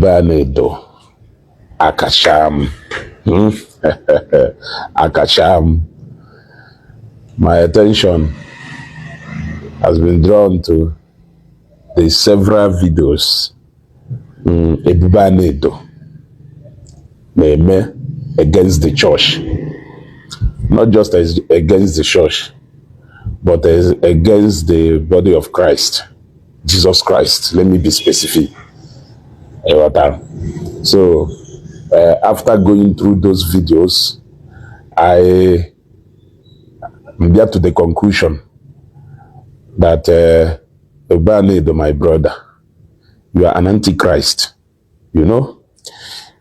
Ebubanedo, Akachaam, Akachaam. My attention has been drawn to the several videos Ebubanedo against the church, not just against the church, but against the body of Christ, Jesus Christ. Let me be specific. So after going through those videos, I get to the conclusion that Ebubanedo, my brother, you are an antichrist. You know,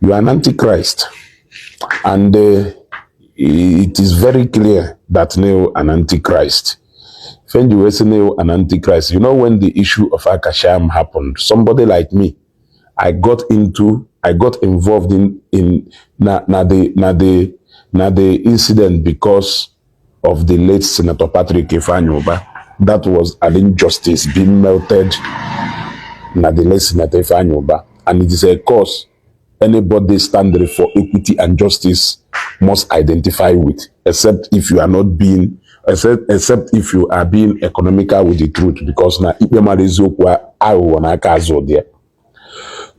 you are an antichrist, and it is very clear that you are an antichrist. When you say an antichrist, you know, when the issue of Akachaam happened, somebody like me, I got involved in the incident because of the late Senator Patrick Ifeanyi. That was an injustice being melted na the late Senator Ifeanyi, and it is a cause anybody standing for equity and justice must identify with, except if you are not being, except if you are being economical with the truth, because na there.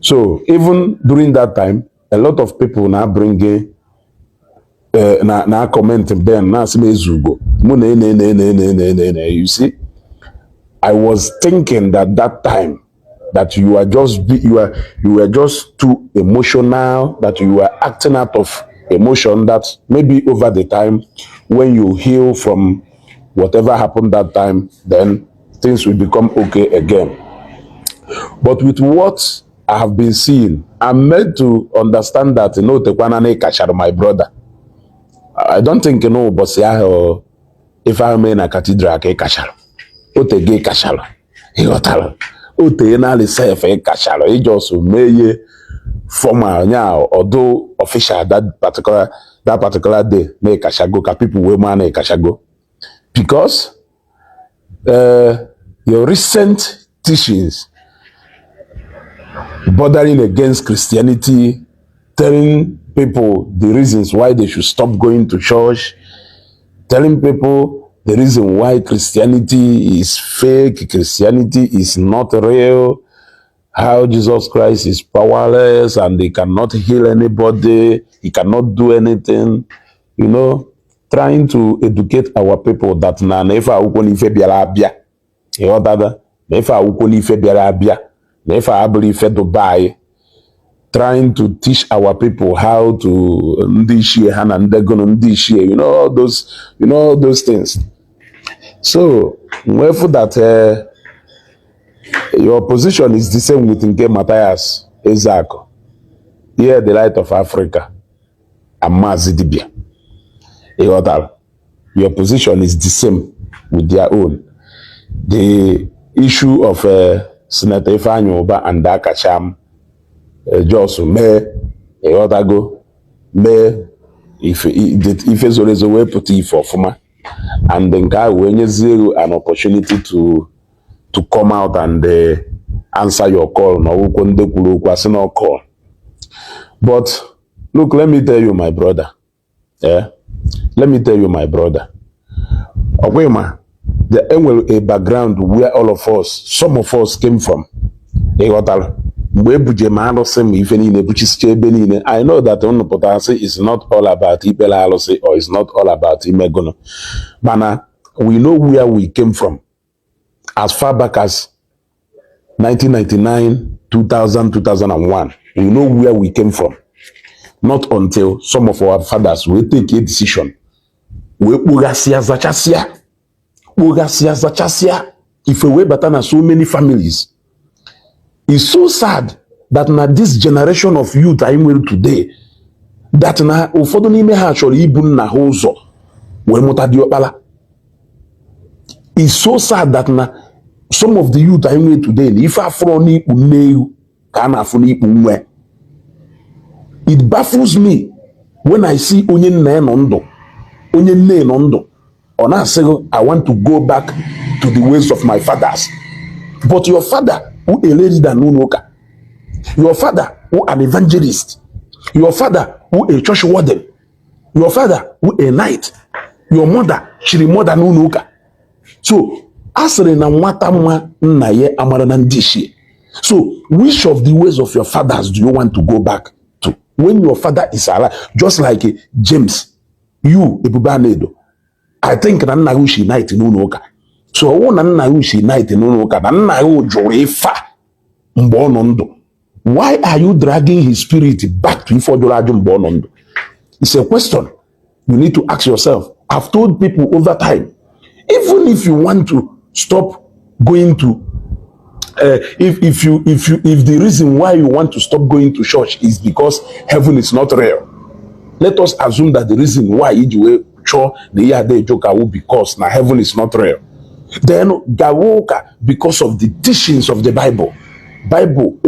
So even during that time, a lot of people now bring na comment then na you see, I was thinking that time that you were just too emotional, that you were acting out of emotion, that maybe over the time when you heal from whatever happened that time, then things will become okay again. But with what I have been seeing, I'm made to understand that, you know, Tekwanane Kasharo, my brother. I don't think, you know, but if I'm in a cathedral, Kasharo, Ote gay Kasharo, Hotalo, Ote Nali Sef, Kasharo, he just may formal now, although official that particular day, make Kashago, people will man Kashago. Because your recent teachings bordering against Christianity, telling people the reasons why they should stop going to church, telling people the reason why Christianity is fake, Christianity is not real, how Jesus Christ is powerless and he cannot heal anybody, he cannot do anything, you know, trying to educate our people that na nefa ukoni fe biara abia. E otada, nefa ukoni fe biara abia. Nefa abli fe Dubai, trying to teach our people how to ndishie hana ndegono ndishie, you know, all those things. So, wherefore that your position is the same with Nke Matthias Ezako. Here, the light of Africa, Amazidibia. Your position is the same with their own. The issue of Senator Ifeanyi and Akachaam just may if it's always a way put it for Fuma, and then guy when zero an opportunity to come out and answer your call, no call. But look, let me tell you, my brother. Let me tell you, my brother. Okwema, the a background where all of us, some of us came from. I know that it's not all about Ibela or it's not all about Imegono. But we know where we came from. As far back as 1999, 2000, 2001, we know where we came from. Not until some of our fathers will take a decision. If we batana so many families, it's so sad that now this generation of youth I will today, that now ufodoni me actually ibun na hozo we mutadiopala. It's so sad that now some of the youth I will today, if I froni uneu kana funi unwe. It baffles me when I see onye nenondo, or I say I want to go back to the ways of my fathers. But your father, who a lady that no Your father who an evangelist. Your father who a church warden. Your father who a knight. Your mother, shiri mother nunuka. So, asere na nwata mwa nna ye amara na ndishi. So, which of the ways of your fathers do you want to go back to? When your father is alive, just like James, you, Ebubanedo, I think na nna ushi night nunuka. So, na nna ushi night nunuka, na nna ujorefa mbonondo. Why are you dragging his spirit back to Ifodolaju mbonondo? It's a question you need to ask yourself. I've told people over time, even if you want to stop going to, if the reason why you want to stop going to church is because heaven is not real, let us assume that the reason why you sure the year they joke will because now heaven is not real. Then gawoka because of the teachings of the Bible. Bible,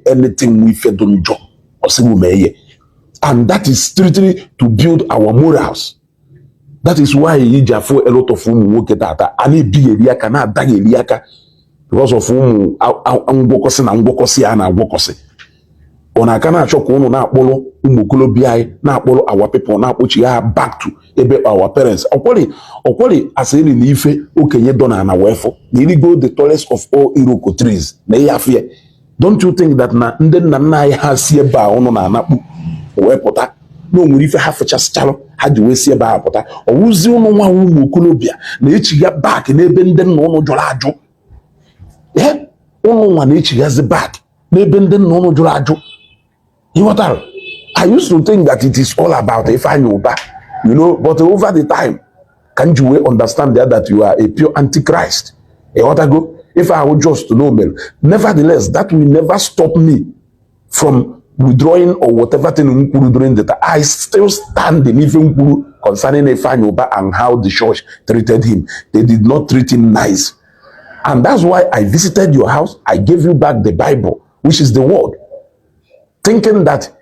anything we fed on job or and that is strictly to build our morals. That is why you for a lot of whom work at that. And it be a liaka, not dag liaka, because of whom unbokosi and wokosi. On a cana chok on na polo, umukulo bi na polo our people na pochi back to ebe our parents. Okoli as any nife, okay, ye dona na wefo. Nearly go the tallest of all Iroko trees. Nay fear. Don't you think that na then has here ba on napu wepota? No, if you have a chalo, had you see about pota, or who's the only one who could na each get back in a benden no jolajo. Yeah, only one each has the back, ne benden no jolajo. You what I used to think that it is all about if I know that, you know, but over the time, can't you understand that you are a pure antichrist? What I go, if I would just to know, man, nevertheless, that will never stop me from withdrawing or whatever thing during that. I still stand in even concerning Efanyoba and how the church treated him. They did not treat him nice. And that's why I visited your house. I gave you back the Bible, which is the word, thinking that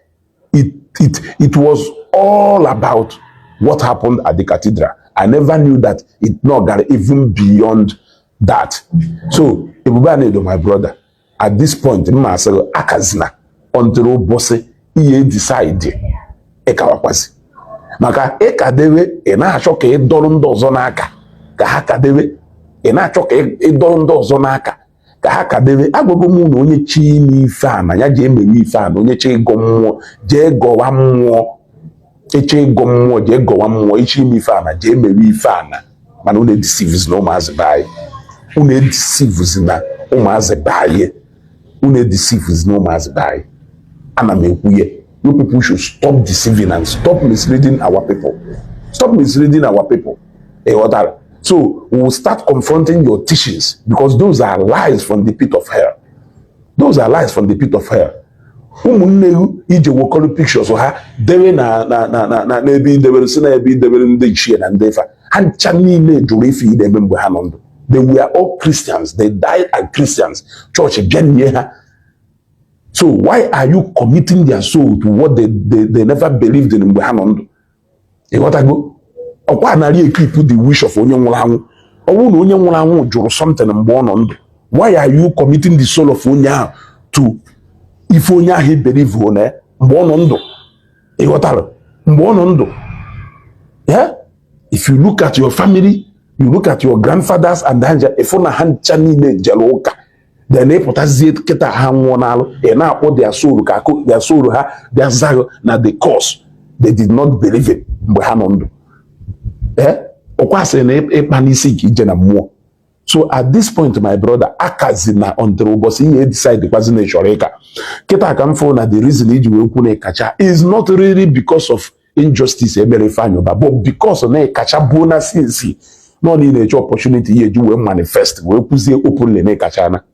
it was all about what happened at the cathedral. I never knew that it not got even beyond that. So, Ebubanedo, my brother, at this point, myself, Akazina, until Bosse, he decide, Ekawakwasi. Maka Ekadewe, ena choke dolondo zonaka, Kahakadewe, ena choke dolondo zonaka. Kahakadewe, agogo mu onye chi ni fan, ya je me fan, onye chi gommo, je gowammo, eche gommo, je gowammo, ichi mi fan, je me fan. Man one deceives no mas by. Une deceives na o mas by. Une deceives no mas by. You people should stop deceiving and stop misleading our people. Stop misleading our people. So we will start confronting your teachings because those are lies from the pit of hell. Those are lies from the pit of hell. Ije wokolo pictures of her, dewe na nebi dewe sina ebi dewe nde ichie na ndefa. Hancha niile jurefi idebe mbe hanondo. They were all Christians. They died as Christians. Church again here. So why are you committing their soul to what they never believed in Mbehanondo? You what I go? Okwa na ri equip the wish of onye nwura anwu. Owu na onye nwura anwu juru something Mbehanondo. Why are you committing the soul of onye ahụ to if onye ahụ believe one Mbehanondo? You what I Mbehanondo? Yeah? If you look at your family, you look at your grandfathers and if una hancha niile jeloka. Then they put us kita hangonalo and now put their soul their zago na the cause they did not believe it. So at this point, my brother, akazina on the robust he decide the person shoreka. Kita come for na the reason he will kacha is not really because of injustice but because of na kacha bonus no need a opportunity here you will manifest we put openly na kacha.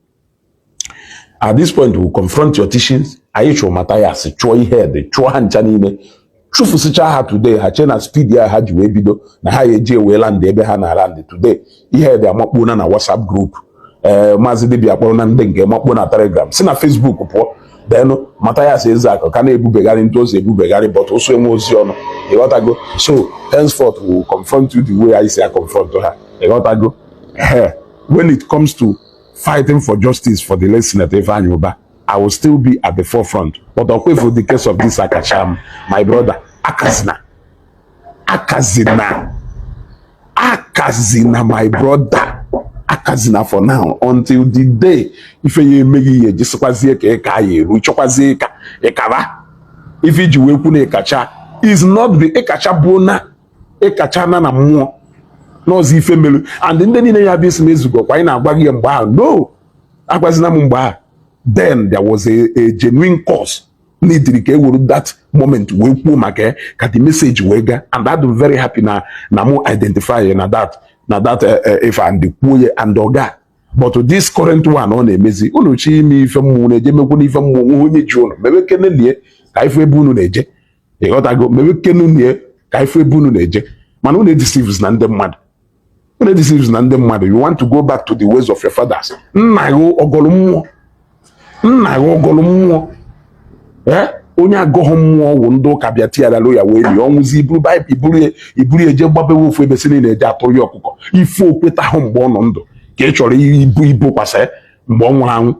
At this point, we'll confront your teachings. Aicho Matthias, Choi head, the Chohan Chanine, Chufusicha had today, Hachena speed ya had you webido, na Haye Wayland, the Ebehana land today. He had their Mopuna na WhatsApp group, Mazidi Apollo Denge, Mopuna Telegram, Sina Facebook, then Matthias is like, can a Bubegari those a Bubegari, but also emotion. You got to go. So, henceforth, we'll confront you the way I say I confront her. You got to go. When it comes to fighting for justice for the late Senator Ifeanyi Ubah, I will still be at the forefront. But okay, for the case of this Akachaam, my brother, Akazina, my brother, Akazina for now, until the day if you make it just if you Ekacha is not the Ekacha bona, Ekacha na more. No zi family and then in ya this mezugo kwa ina agbagi mba no agbazina mba. Then there was a genuine cause needed that moment we pull make ka the message wega, and that I'm very happy na mo identify na that if and the puye and oga. But this current one on emezi unu chi mi ife mu na eje mekwu na ife mu onye ji unu mebe kene lie ka ife bu unu na eje e got go mebe kene lie ka ife bu unu na eje man unu deceives na ndem mad. You want to go back to the ways of your fathers. Nna yo ogolo mmụọ. Onye agọghọ mmụọ wụ ndị ụka bịa tiara lo ya wee li ọnwụzi iburu eje gbabewe ofu ebe sini na-eje atọ ya ọkụkọ ife okweta ahụ mgbe ọ nọ ndụ ka ị chọrọ ibu kwasa mgbe ọ nwụrụ anwụ.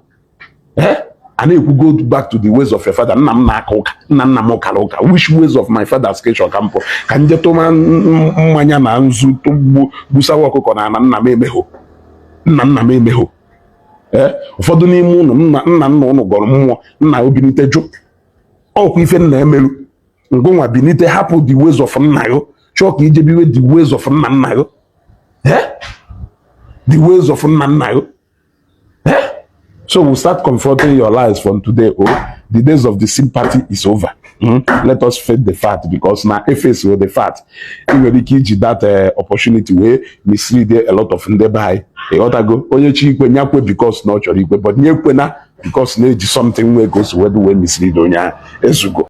I need to go back to the ways of your father. Which ways of my father's kesho campo? Can you tell me manya na nzu to busa wako na nna memeho. Ụfọdụ n'ime unu nna unu gọrọ mmụọ nna obinite jụ. Ọkwa ife nna emelu. Ngụnwa binite hapụ the ways of nna yo. Chọọ ka ije biwe the ways of nna yo. The ways of nna yo. So we'll start confronting your lies from today. Oh, the days of the sympathy is over. Let us face the fact, because now if it's the fact, even that opportunity where mislead a lot of them by a other go. Onye chi ikwe nyakwe because not your ikwe, but nyekwe na because need something where goes where the way mislead onya ezugo.